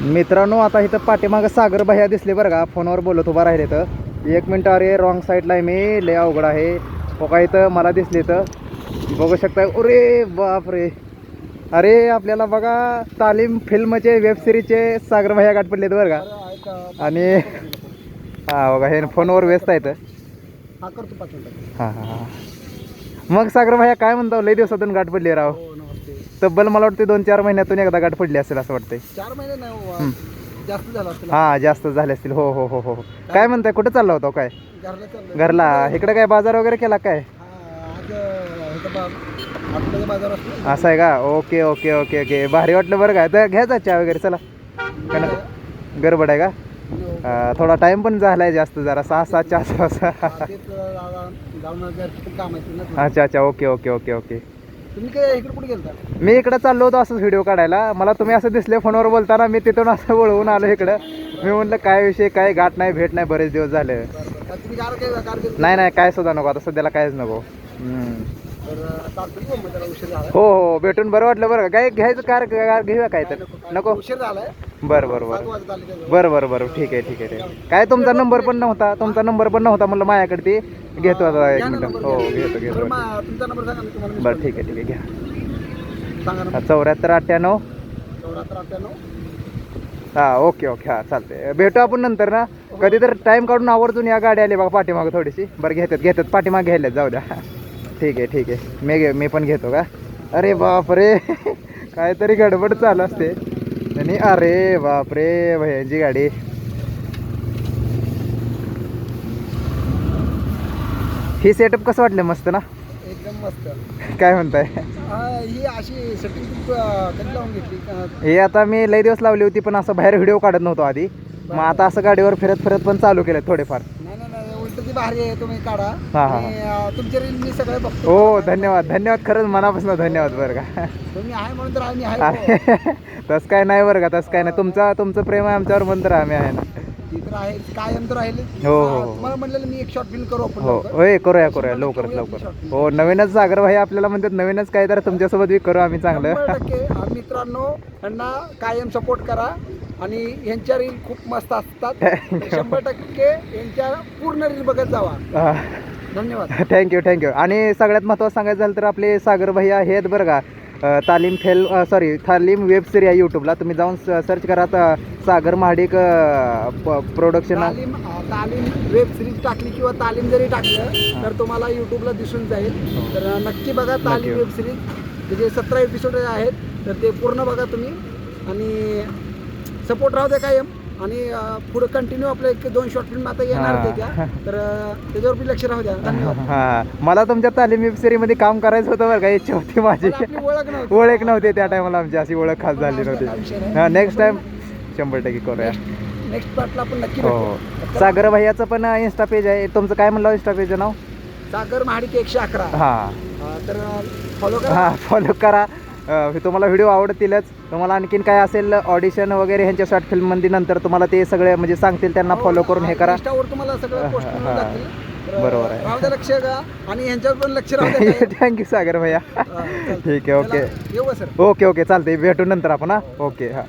मित्रांनो आता इथं पाठीमागं सागर भैया दिसले बरं का, फोनवर बोलत उभा राहिले तर 1 मिनटं. अरे रॉंग साईडला आहे मी, लय अवघड आहे. हो का इथं मला दिसले तर बघू शकता. अरे बाप रे, अरे आपल्याला बघा तालीम फिल्मचे वेब सिरीजचे सागर भैया गाठ पडलेत बरं का. आणि हां बघा हे फोनवर व्यस्त आहेत. हां हां हां. मग सागर भैया काय म्हणतो, लय दिवसातून गाठ पडली राव. तब्बल मला वाटते 2-4 महिन्यातून एकदा गाठ पडली असेल असं वाटतंय. 4 महिने नाही, जास्त झाला असेल. हां जास्त झाले असतील. हो हो हो हो. काय म्हणताय, कुठं चालला होता काय? घरला चाललोय. घरला. इकडे काय बाजार वगैरे केला काय? आज आठवड्याचा बाजार असतो. असं आहे का? Okay okay okay okay. भारी वाटलं बरं का. तर घ्यायचा चहा वगैरे चला. काय ना गडबड आहे का? थोडा टाइम पण झाला आहे जास्त, जरा 6-7 वाजता. काम आहे. अच्छा अच्छा. Okay okay okay okay. तुम्ही काय इकडे कुठे गेलता? मी इकडं चाललो होतो असंच व्हिडिओ काढायला. मला तुम्ही असं दिसले फोनवर बोलताना, मी तिथून असं वळवून आलो इकडं. मी म्हटलं काय विषय, काय गाठ नाही भेट नाही, बरेच दिवस झाले. तुम्ही कार नाही नाही काय सुद्धा नको, आता सध्याला कायच नको. उशीर झाला. हो हो भेटून बरं वाटलं बरं का. काय घ्यायचं कार घेऊया काय तर नको. उशीर झालाय. बरं बरं बरं बरं बरं बरं ठीक आहे ठीक आहे ठीक आहे. काय तुमचा नंबर पण नव्हता, म्हणलं माझ्याकडे ती घेतो आता 1 मिनिट. हो घेतो घेतो. तुमचा नंबर सांगा मी तुम्हाला. बरं ठीक आहे ठीक आहे घ्या. सांगा ना. 7498. 9498. हां ओके ओके. हां चालते, भेटू आपण नंतर ना कधी तर टाईम काढून आवर्जून. या गाडी आली बघा पाठीमागं थोडीशी. बरं घेतात पाठीमागे घ्यायला जाऊ द्या. ठीक आहे ठीक आहे. मी पण घेतो का. अरे बाप रे काहीतरी गडबड चालू असते. आणि अरे बाप रे भैयांची गाडी. ही सेटअप कसं वाटलं? मस्त ना. एकदम मस्त. काय म्हणताय? ही अशी सेटिंग कधी लावून घेतली? हे आता मी लई दिवस लावली होती, पण असं बाहेर व्हिडिओ काढत नव्हतो आधी. मग आता असं गाडीवर फिरत पण चालू केलं थोडेफार. नाही उलट ती भारी आहे, तुम्ही काढा. हां हां. तुमचे रील मी सगळे बघतो. हो धन्यवाद खरंच मनापासून धन्यवाद बरं का. तुम्ही आहे म्हणून तर आम्ही आहे. तसं काय नाही बरं का, तसं काय नाही. तुमचं प्रेम आहे आमच्यावर म्हणून तर आम्ही आहे ना. ती तर आहे, कायम तर राहिले. हो हो तुम्हाला म्हटलेलं मी एक शॉर्ट फिल्म करू आपण. हो होय करूया लवकर. हो नवीनच सागर भाई आपल्याला म्हणतात, नवीनच काय तर तुमच्यासोबत बी करू आम्ही चांगलं. 100% मित्रांनो यांना कायम सपोर्ट करा. आणि यांच्या रील खूप मस्त असतात. 100% यांच्या पूर्ण रील बघत जावा. धन्यवाद. थँक्यू. आणि सगळ्यात महत्त्वाचं सांगायचं झालं तर आपले सागर भैया हे आहेत बरं का. तालीम वेब सिरीज आहे यूट्यूबला. तुम्ही जाऊन सर्च करा सागर महाडिक प्रोडक्शन. तालीम वेब सिरीज टाकली किंवा तालीम जरी टाकलं तर तुम्हाला यूट्यूबला दिसून जाईल. तर नक्की बघा तालीम वेब सिरीज. त्याचे 17 एपिसोड आहेत, तर ते पूर्ण बघा तुम्ही. आणि सपोर्ट राहू द्या कायम. आणि पुढे कंटिन्यू आपलं 1-2 शॉर्ट फिल्म आता येणार त्याच्या, तर त्याच्यावर बी लक्ष राहू द्या. धन्यवाद. हां मला तुमच्या तालीम वेब सिरीजमध्ये काम करायचं होतं बरं का. इच्छा होती माझी. ओळख नव्हती त्या टायमाला, आमची अशी ओळख खास झाली नव्हती. हां नेक्स्ट टाइम 100% करूया. नेक्स्ट पार्टला आपण नक्की हो. सागर भैयाचं पण इंस्टा पेज आहे. तुमचं काय म्हणलं इंस्टा पेजचं नाव? सागर महाडिक 111. हां तर फॉलो करा. हां फॉलो करा. तुम्हाला व्हिडिओ आवडतीलच. तुम्हाला आणखीन काय असेल ऑडिशन वगैरे ह्यांच्या शॉर्ट फिल्ममध्ये नंतर तुम्हाला ते सगळे म्हणजे सांगतील, त्यांना फॉलो करून हे करा. इंस्टावर तुम्हाला सगळं पोस्ट मिळून जातील. बरोबर आहे. राहू द्या लक्ष का. आणि ह्यांच्यावर पण लक्ष राहू द्या. थँक्यू सागर भैया. ठीक आहे ओके येऊ सर. ओके चालतंय, भेटू नंतर आपण. हां ओके हां.